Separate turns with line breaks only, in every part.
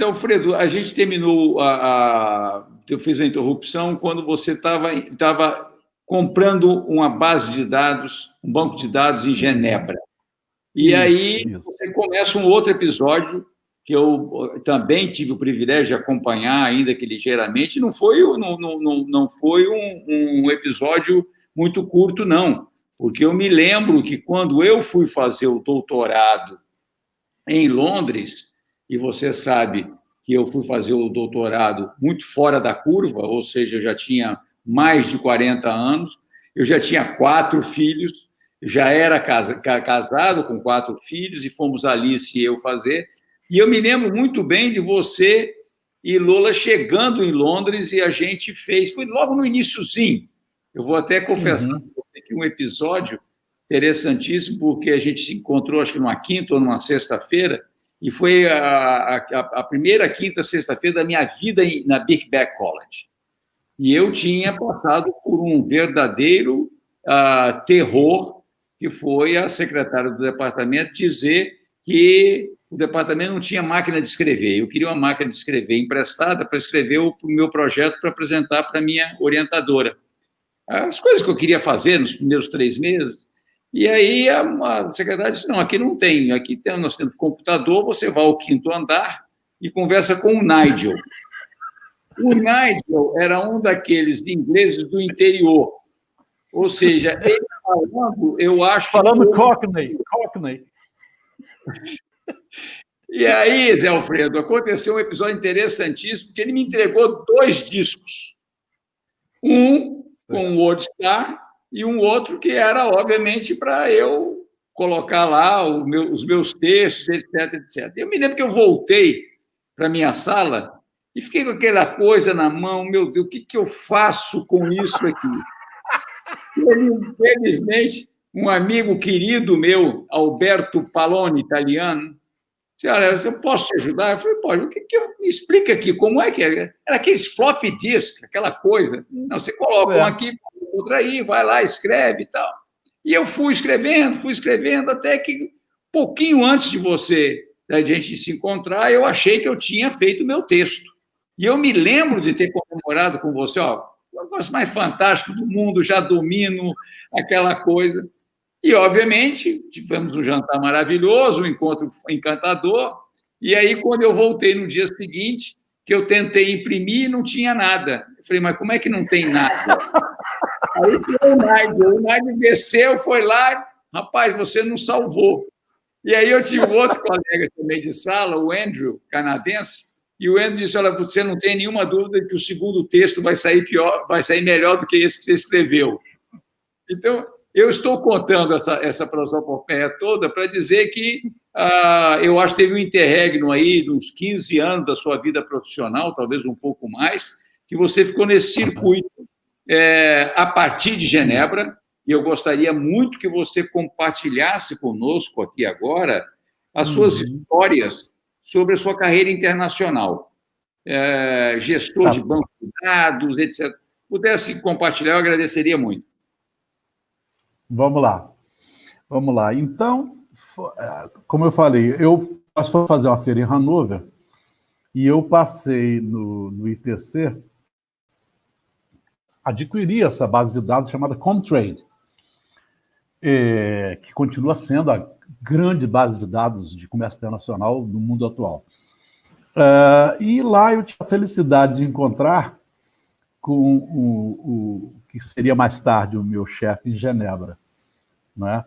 Zé Alfredo, a gente terminou eu fiz a interrupção quando você estava comprando uma base de dados, um banco de dados em Genebra. E aí você começa um outro episódio que eu também tive o privilégio de acompanhar, ainda que ligeiramente. Não foi um episódio muito curto, não, porque eu me lembro que quando eu fui fazer o doutorado em Londres, e você sabe que eu fui fazer o doutorado muito fora da curva, ou seja, eu já tinha mais de 40 anos, eu já tinha 4 filhos, já era casado com 4 filhos, e fomos Alice e eu fazer. E eu me lembro muito bem de você e Lola chegando em Londres, e a gente foi logo no iniciozinho. Eu vou até confessar para você que um episódio interessantíssimo, porque a gente se encontrou, acho que numa quinta ou numa sexta-feira, e foi a primeira quinta, sexta-feira da minha vida na Birkbeck College. E eu tinha passado por um verdadeiro terror, que foi a secretária do departamento dizer que o departamento não tinha máquina de escrever. Eu queria uma máquina de escrever emprestada para escrever o meu projeto para apresentar para a minha orientadora. As coisas que eu queria fazer nos primeiros 3 meses. E aí a secretária disse, não, aqui não tem, nós temos computador, você vai ao 5º andar e conversa com o Nigel. O Nigel era um daqueles ingleses do interior, ou seja, ele falando, eu acho...
Falando Cockney.
E aí, Zé Alfredo, aconteceu um episódio interessantíssimo, porque ele me entregou 2 discos. Um com o WordStar e um outro que era, obviamente, para eu colocar lá os meus textos, etc, etc. Eu me lembro que eu voltei para a minha sala e fiquei com aquela coisa na mão, meu Deus, o que eu faço com isso aqui? Infelizmente, um amigo querido meu, Alberto Paloni, italiano, disse, olha, eu posso te ajudar? Eu falei, pode, me explica aqui, como é que é? Era aqueles floppy disk, aquela coisa. Não, você coloca um aqui, outro aí, vai lá, escreve e tal. E eu fui escrevendo, até que, pouquinho antes da gente se encontrar, eu achei que eu tinha feito o meu texto. E eu me lembro de ter comemorado com você, ó, o negócio mais fantástico do mundo, já domino aquela coisa. E, obviamente, tivemos um jantar maravilhoso, um encontro encantador, e aí, quando eu voltei no dia seguinte, que eu tentei imprimir, não tinha nada. Eu falei, mas como é que não tem nada? Aí o Nigel desceu, foi lá, rapaz, você não salvou. E aí eu tive outro colega também de sala, o Andrew, canadense, e o Andrew disse, olha, você não tem nenhuma dúvida que o segundo texto vai sair melhor do que esse que você escreveu. Então, eu estou contando essa prosopopeia toda para dizer que eu acho que teve um interregno aí de uns 15 anos da sua vida profissional, talvez um pouco mais, que você ficou nesse circuito a partir de Genebra, e eu gostaria muito que você compartilhasse conosco aqui agora as suas histórias sobre a sua carreira internacional. Gestor de banco de dados, etc. Pudesse compartilhar, eu agradeceria muito.
Vamos lá. Então, como eu falei, eu fui fazer uma feira em Hannover e eu passei no ITC, adquiri essa base de dados chamada Comtrade, que continua sendo a grande base de dados de comércio internacional do mundo atual. E lá eu tive a felicidade de encontrar com o que seria mais tarde o meu chefe em Genebra, né?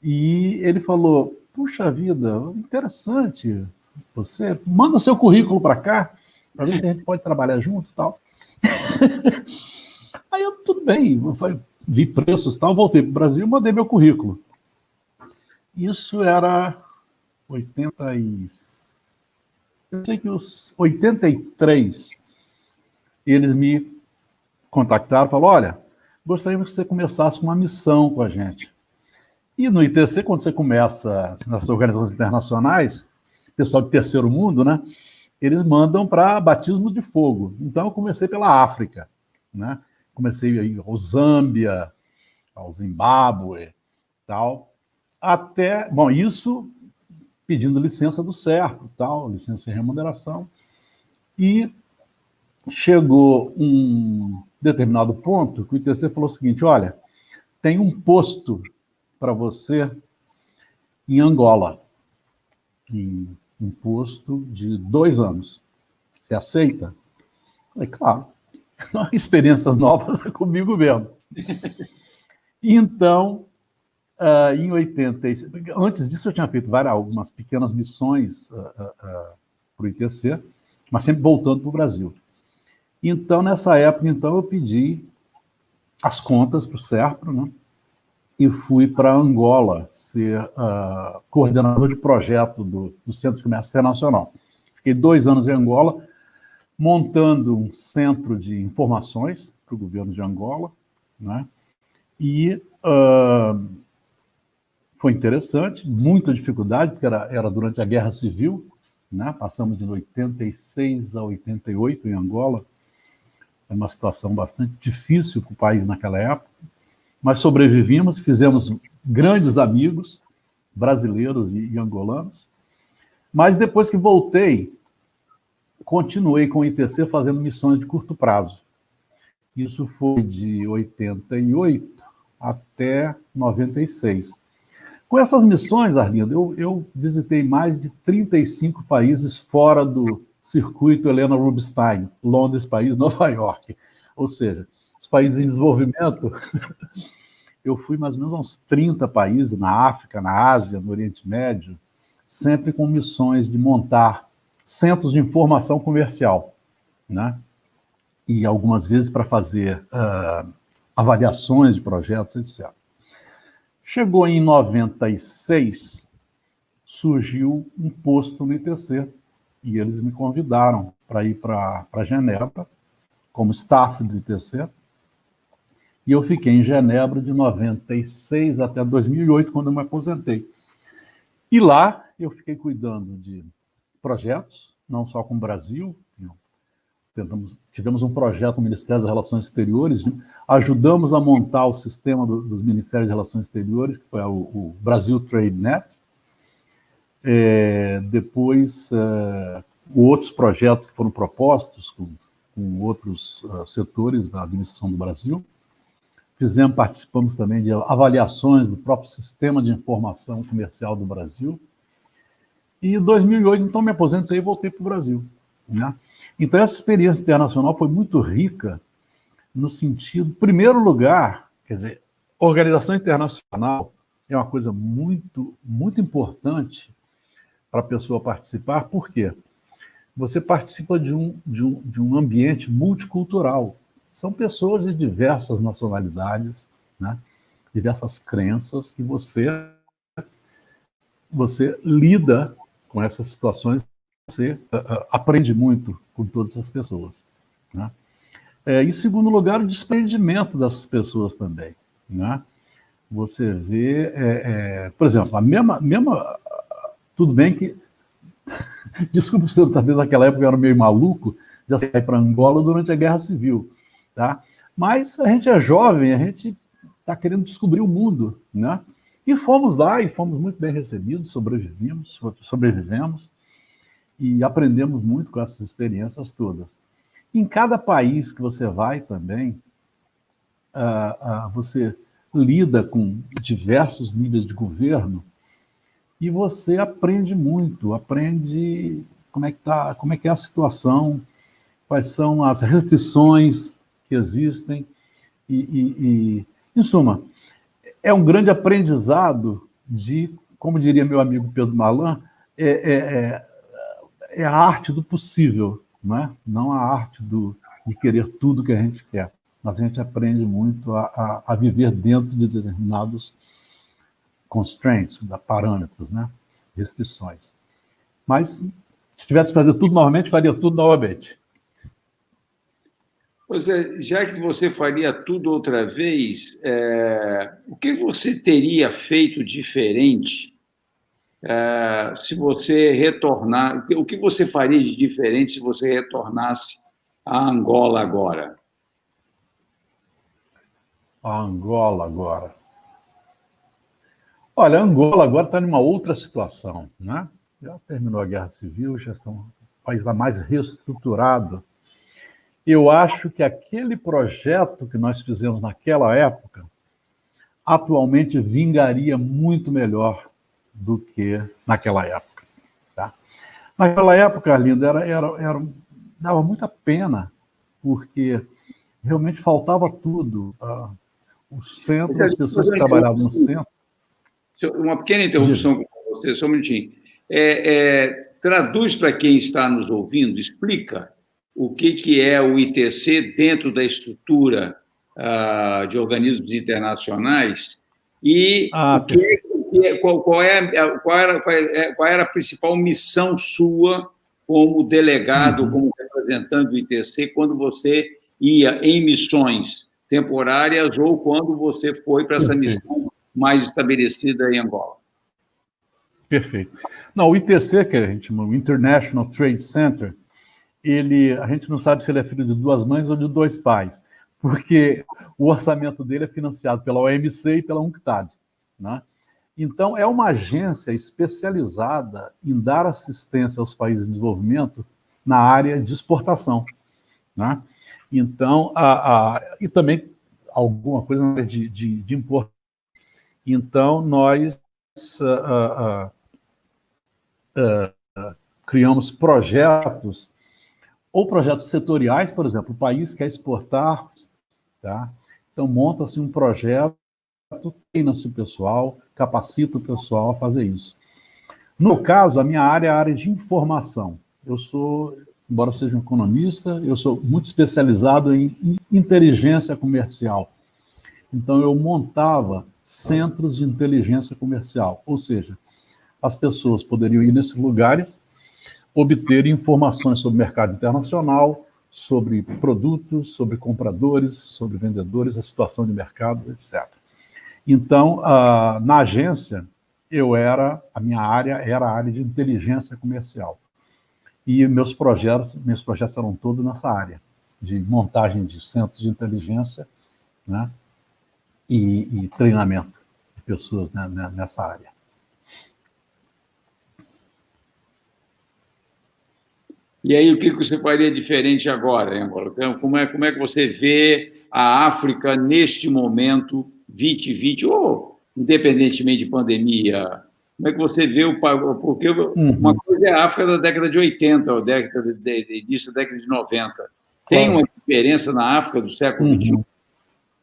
E ele falou, puxa vida, interessante, você manda o seu currículo para cá, para ver se a gente pode trabalhar junto e tal. Aí eu, tudo bem, vi preços e tal, voltei para o Brasil e mandei meu currículo. Isso era 83, eles me contactaram, falaram, olha, gostaria que você começasse uma missão com a gente. E no ITC, quando você começa nas organizações internacionais, pessoal de terceiro mundo, né, eles mandam para batismos de fogo. Então, eu comecei pela África, né? Comecei aí ao Zâmbia, ao Zimbábue, tal, até, bom, isso pedindo licença do CERPO, tal, licença de remuneração. E chegou um determinado ponto que o ITC falou o seguinte: olha, tem um posto para você em Angola, um posto de 2 anos. Você aceita? Falei, claro, experiências novas é comigo mesmo. Então, em 86, antes disso eu tinha feito algumas pequenas missões para o ITC, mas sempre voltando para o Brasil. Então, nessa época, eu pedi as contas para o SERPRO, né? E fui para Angola ser coordenador de projeto do Centro de Comércio Internacional. Fiquei 2 anos em Angola, montando um centro de informações para o governo de Angola, né? E foi interessante, muita dificuldade, porque era durante a Guerra Civil, né? Passamos de 86 a 88 em Angola. É uma situação bastante difícil para o país naquela época, mas sobrevivimos, fizemos grandes amigos brasileiros e angolanos. Mas depois que voltei, continuei com o ITC fazendo missões de curto prazo. Isso foi de 88 até 96. Com essas missões, Arlindo, eu visitei mais de 35 países fora do circuito Helena Rubinstein, Londres, Paris, Nova York. Ou seja, os países em desenvolvimento, eu fui mais ou menos a uns 30 países, na África, na Ásia, no Oriente Médio, sempre com missões de montar centros de informação comercial, né? E algumas vezes para fazer avaliações de projetos, etc. Chegou em 96, surgiu um posto no ITC, e eles me convidaram para ir para Genebra, como staff do ITC, e eu fiquei em Genebra de 96 até 2008, quando eu me aposentei. E lá eu fiquei cuidando de projetos, não só com o Brasil, tivemos um projeto no Ministério das Relações Exteriores, né? Ajudamos a montar o sistema dos Ministérios das Relações Exteriores, que foi o Brasil Trade Net. Depois, outros projetos que foram propostos com outros setores da administração do Brasil. Participamos também de avaliações do próprio Sistema de Informação Comercial do Brasil. E em 2008, então, me aposentei e voltei para o Brasil, né? Então, essa experiência internacional foi muito rica no sentido, em primeiro lugar, quer dizer, organização internacional é uma coisa muito, muito importante para a pessoa participar. Por quê? Você participa de um ambiente multicultural. São pessoas de diversas nacionalidades, né? Diversas crenças, que você lida com essas situações, você aprende muito com todas essas pessoas, né? Em segundo lugar, o desprendimento dessas pessoas também, né? Você vê, por exemplo, a mesma tudo bem que, desculpa se talvez naquela época eu era meio maluco, já saí para Angola durante a Guerra Civil, tá? Mas a gente é jovem, a gente está querendo descobrir o mundo, né? E fomos lá e fomos muito bem recebidos, sobrevivemos e aprendemos muito com essas experiências todas. Em cada país que você vai também, você lida com diversos níveis de governo e você aprende muito, aprende como é que é a situação, quais são as restrições que existem e em suma, é um grande aprendizado como diria meu amigo Pedro Malan, é a arte do possível, não a arte de querer tudo que a gente quer, mas a gente aprende muito a viver dentro de determinados constraints, parâmetros, né? Restrições. Mas, se tivesse que fazer tudo novamente, faria tudo novamente.
Pois é, já que você faria tudo outra vez, o que você teria feito diferente se você retornar? O que você faria de diferente se você retornasse a Angola agora?
A Angola agora. Olha, a Angola agora está numa outra situação, né? Já terminou a Guerra Civil, já estão país lá mais reestruturado, eu acho que aquele projeto que nós fizemos naquela época, atualmente vingaria muito melhor do que naquela época. Tá? Naquela época, Arlindo, dava muita pena, porque realmente faltava tudo. O centro, as pessoas que trabalhavam no centro...
Uma pequena interrupção com você, só um minutinho. Traduz para quem está nos ouvindo, explica o que é o ITC dentro da estrutura de organismos internacionais e qual era a principal missão sua como delegado, como representante do ITC, quando você ia em missões temporárias ou quando você foi para essa missão mais estabelecida em Angola.
Perfeito. Não, o ITC, que a gente chama o International Trade Center, a gente não sabe se ele é filho de duas mães ou de dois pais, porque o orçamento dele é financiado pela OMC e pela UNCTAD, né? Então, é uma agência especializada em dar assistência aos países em desenvolvimento na área de exportação, né? Então, e também alguma coisa na área de importação. Então, nós criamos projetos, ou projetos setoriais, por exemplo, o país quer exportar, tá? Então monta-se um projeto, treina-se o pessoal, capacita o pessoal a fazer isso. No caso, a minha área é a área de informação. Eu sou, embora seja um economista, eu sou muito especializado em inteligência comercial. Então eu montava centros de inteligência comercial, ou seja, as pessoas poderiam ir nesses lugares, obter informações sobre o mercado internacional, sobre produtos, sobre compradores, sobre vendedores, a situação de mercado, etc. Então, na agência, a minha área era a área de inteligência comercial. E meus projetos eram todos nessa área, de montagem de centros de inteligência, né, e treinamento de pessoas, né, nessa área.
E aí, o que você faria diferente agora, hein, Angola? Então, como é que você vê a África neste momento, 2020, ou independentemente de pandemia? Como é que você vê porque uma coisa é a África da década de 80, ou início da década de 90. Tem uma diferença na África do século XXI,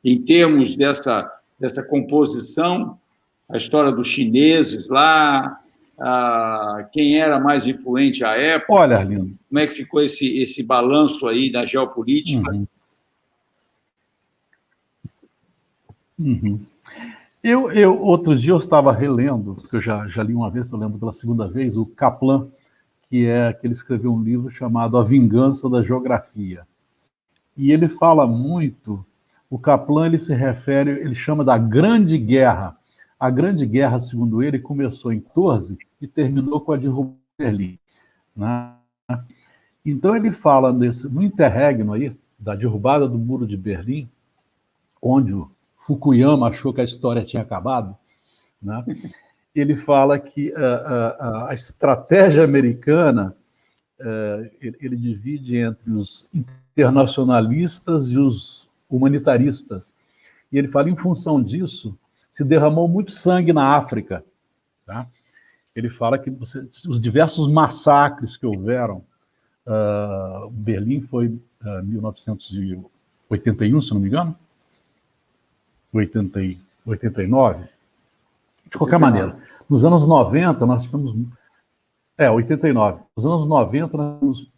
em termos dessa composição, a história dos chineses lá, quem era mais influente à época.
Olha, Arlindo,
como é que ficou esse balanço aí da geopolítica?
Outro dia eu estava relendo, porque eu já li uma vez, estou lendo pela segunda vez, o Kaplan, que ele escreveu um livro chamado A Vingança da Geografia. E ele fala muito, o Kaplan ele chama da Grande Guerra. A Grande Guerra, segundo ele, começou em 14 e terminou com a derrubada de Berlim, né? Então ele fala no interregno aí, da derrubada do Muro de Berlim, onde o Fukuyama achou que a história tinha acabado, né? Ele fala que a estratégia americana, ele divide entre os internacionalistas e os humanitaristas. E ele fala, em função disso, se derramou muito sangue na África, tá? Ele fala que os diversos massacres que houveram, Berlim foi 1981, se não me engano, 89. De qualquer maneira, nos anos 90 nós tivemos... 89. Nos anos 90 nós tivemos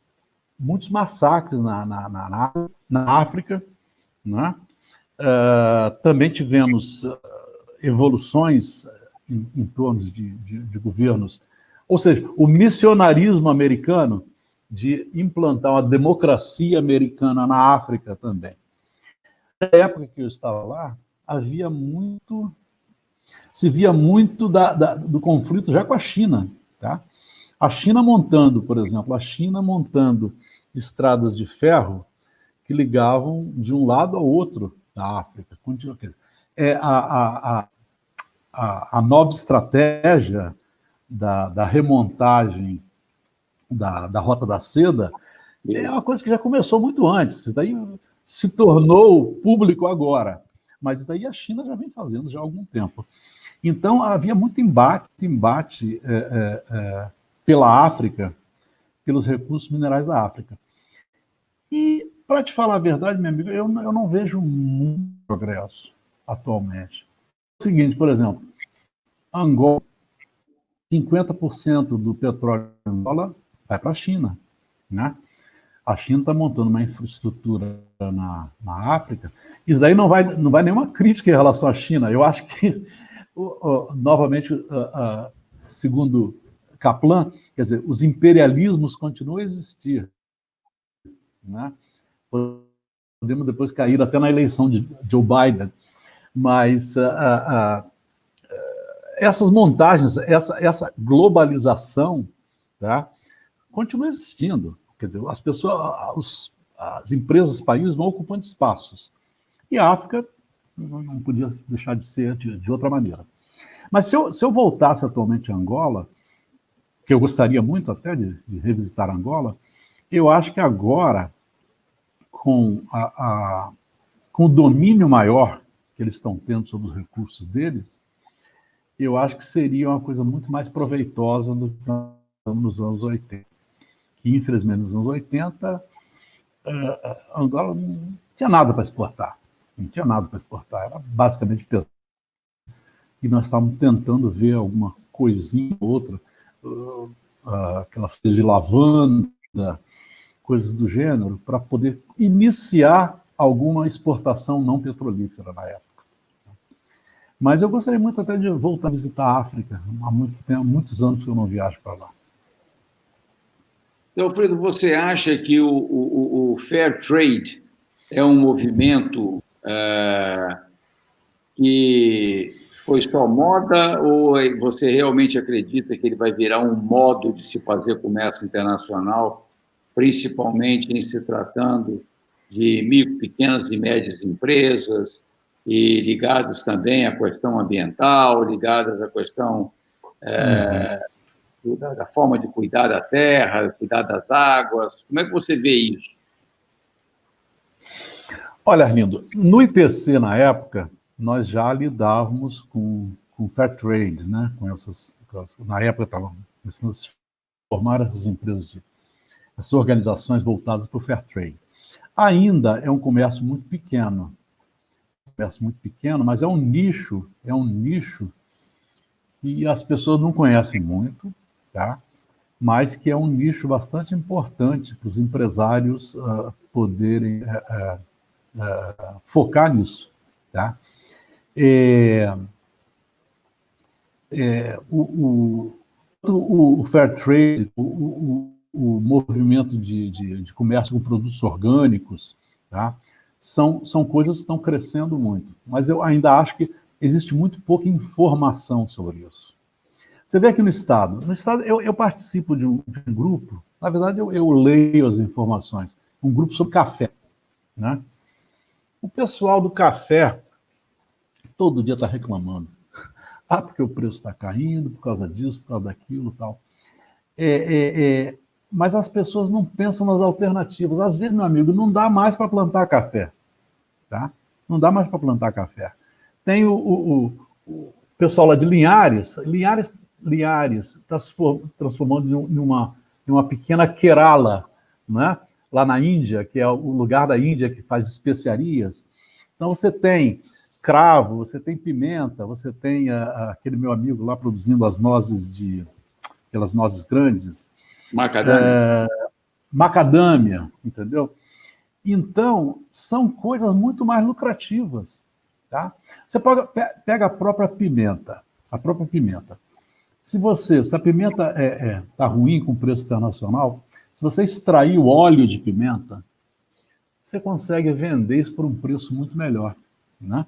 muitos massacres na África, né? Também tivemos evoluções em torno de governos, ou seja, o missionarismo americano de implantar uma democracia americana na África também. Na época que eu estava lá, se via muito do conflito já com a China, tá? A China montando, por exemplo, estradas de ferro que ligavam de um lado ao outro da África. A nova estratégia da remontagem da Rota da Seda, é uma coisa que já começou muito antes. Isso daí se tornou público agora. Mas isso daí a China já vem fazendo já há algum tempo. Então, havia muito embate pela África, pelos recursos minerais da África. E, para te falar a verdade, meu amigo, eu não vejo muito progresso atualmente. É o seguinte, por exemplo, Angola, 50% do petróleo de Angola vai para a China, né? A China está montando uma infraestrutura na África. Isso daí não vai nenhuma crítica em relação à China. Eu acho que, novamente, segundo Kaplan, quer dizer, os imperialismos continuam a existir, né? Podemos depois cair até na eleição de Joe Biden, mas essas montagens, essa globalização, tá, continua existindo. Quer dizer, as pessoas, as empresas, os países vão ocupando espaços. E a África não podia deixar de ser de outra maneira. Mas se eu voltasse atualmente a Angola, que eu gostaria muito até de revisitar Angola, eu acho que agora, com o domínio maior que eles estão tendo sobre os recursos deles, eu acho que seria uma coisa muito mais proveitosa do que nos anos 80. Que, infelizmente, nos anos 80, Angola não tinha nada para exportar. Não tinha nada para exportar, era basicamente petróleo. E nós estávamos tentando ver alguma coisinha ou outra, aquelas coisas de lavanda, coisas do gênero, para poder iniciar alguma exportação não petrolífera na época. Mas eu gostaria muito até de voltar a visitar a África. Há muitos anos que eu não viajo para lá.
Então, Alfredo, você acha que o Fair Trade é um movimento que foi só moda, ou você realmente acredita que ele vai virar um modo de se fazer comércio internacional, principalmente em se tratando de pequenas e médias empresas, e ligados também à questão ambiental, ligadas à questão da forma de cuidar da terra, cuidar das águas? Como é que você vê isso?
Olha, Arlindo, no ITC, na época, nós já lidávamos com Fair Trade, né? Na época estavam começando a se formar essas empresas, essas organizações voltadas para o Fair Trade. Ainda é um comércio muito pequeno, mas é um nicho que as pessoas não conhecem muito, tá? Mas que é um nicho bastante importante para os empresários poderem focar nisso, tá? O Fair Trade, o movimento de comércio com produtos orgânicos, tá? São coisas que estão crescendo muito, mas eu ainda acho que existe muito pouca informação sobre isso. Você vê aqui no Estado eu participo de um grupo, na verdade eu leio as informações, um grupo sobre café, né? O pessoal do café todo dia está reclamando. Porque o preço está caindo, por causa disso, por causa daquilo e tal. Mas as pessoas não pensam nas alternativas. Às vezes, meu amigo, não dá mais para plantar café. Tá? Não dá mais para plantar café. Tem o pessoal lá de Linhares. Linhares está se transformando em uma pequena Kerala, né? Lá na Índia, que é o lugar da Índia que faz especiarias. Então, você tem cravo, você tem pimenta, você tem aquele meu amigo lá produzindo aquelas nozes grandes. Macadâmia, entendeu? Então, são coisas muito mais lucrativas, tá? Você pega a própria pimenta. Se a pimenta está ruim com preço internacional, se você extrair o óleo de pimenta, você consegue vender isso por um preço muito melhor, né?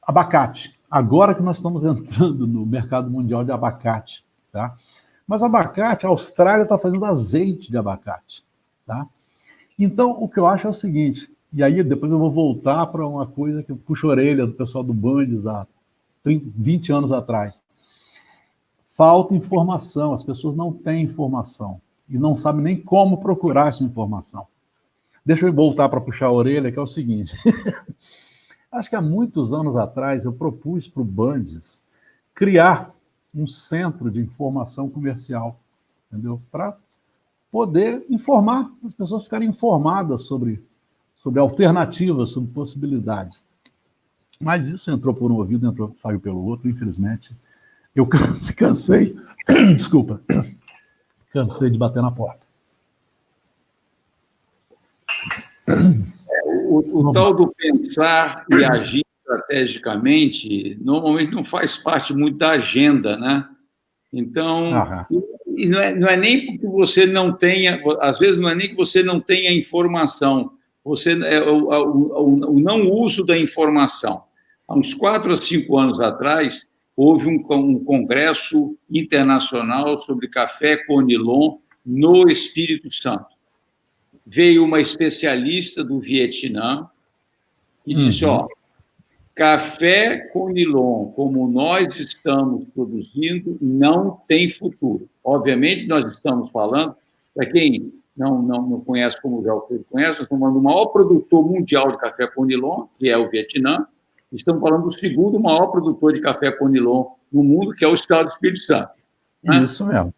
Abacate. Agora que nós estamos entrando no mercado mundial de abacate, tá? Mas abacate, a Austrália está fazendo azeite de abacate, tá? Então, o que eu acho é o seguinte, e aí depois eu vou voltar para uma coisa que eu puxo a orelha do pessoal do Bandes há 20 anos atrás. falta informação, as pessoas não têm informação e não sabem nem como procurar essa informação. Deixa eu voltar para puxar a orelha, que é o seguinte. Acho que há muitos anos atrás eu propus para o Bandes criar um centro de informação comercial, entendeu? Para poder informar, as pessoas ficarem informadas sobre alternativas, sobre possibilidades. Mas isso entrou por um ouvido, saiu pelo outro, infelizmente. Eu cansei, desculpa, cansei de bater na porta.
O tal do pensar e agir estrategicamente, normalmente não faz parte muito da agenda, né? Então, e não é nem porque você não tenha, às vezes não é nem que você não tenha informação, o não uso da informação. Há uns 4 a 5 anos atrás, houve um congresso internacional sobre café Conilon no Espírito Santo. Veio uma especialista do Vietnã e disse, café Conilon, como nós estamos produzindo, não tem futuro. Obviamente, nós estamos falando, para quem não conhece, como o Alfredo conhece, nós estamos falando do maior produtor mundial de café Conilon, que é o Vietnã. Estamos falando do segundo maior produtor de café Conilon no mundo, que é o Estado do Espírito Santo. Né?
Isso mesmo.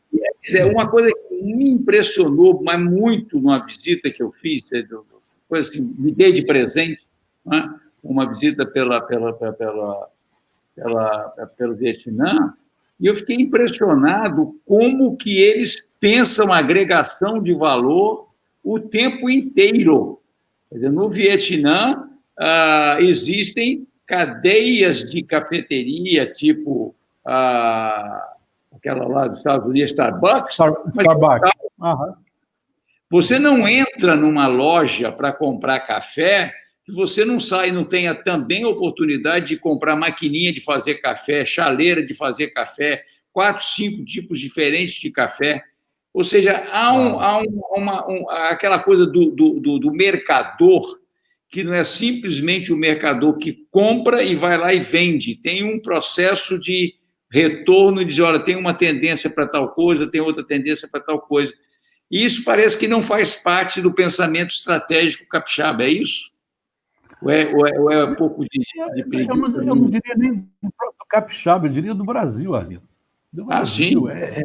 É uma coisa que me impressionou, mas muito numa visita que eu fiz, coisa assim, me dei de presente, né? Uma visita pelo Vietnã, e eu fiquei impressionado como que eles pensam a agregação de valor o tempo inteiro. Quer dizer, no Vietnã, existem cadeias de cafeteria, tipo aquela lá dos Estados Unidos, Starbucks.
Starbucks.
Você não entra numa loja para comprar café que você não tenha também a oportunidade de comprar maquininha de fazer café, chaleira de fazer café, 4, 5 tipos diferentes de café. Ou seja, há aquela coisa do mercador, que não é simplesmente o mercador que compra e vai lá e vende. Tem um processo de retorno e dizer, olha, tem uma tendência para tal coisa, tem outra tendência para tal coisa. E isso parece que não faz parte do pensamento estratégico capixaba, é isso? Ou é um pouco de preguiça?
Eu não diria nem do próprio capixaba, eu diria do Brasil, ali. Do Brasil,
sim?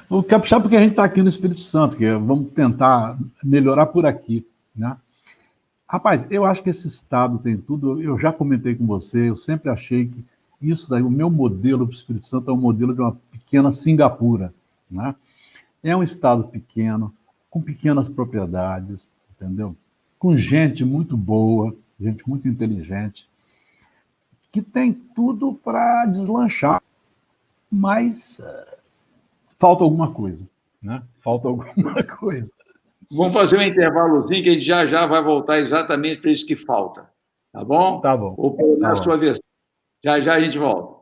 O capixaba, porque a gente está aqui no Espírito Santo, que vamos tentar melhorar por aqui, né? Rapaz, eu acho que esse estado tem tudo, eu já comentei com você, eu sempre achei que isso daí, o meu modelo para o Espírito Santo é um modelo de uma pequena Singapura, né? É um estado pequeno, com pequenas propriedades, entendeu? Com gente muito boa, gente muito inteligente, que tem tudo para deslanchar, mas falta alguma coisa, né? Falta alguma coisa.
Vamos fazer um intervalozinho que a gente já vai voltar exatamente para isso que falta, tá bom?
Tá bom.
Ou na sua vez. Já a gente volta.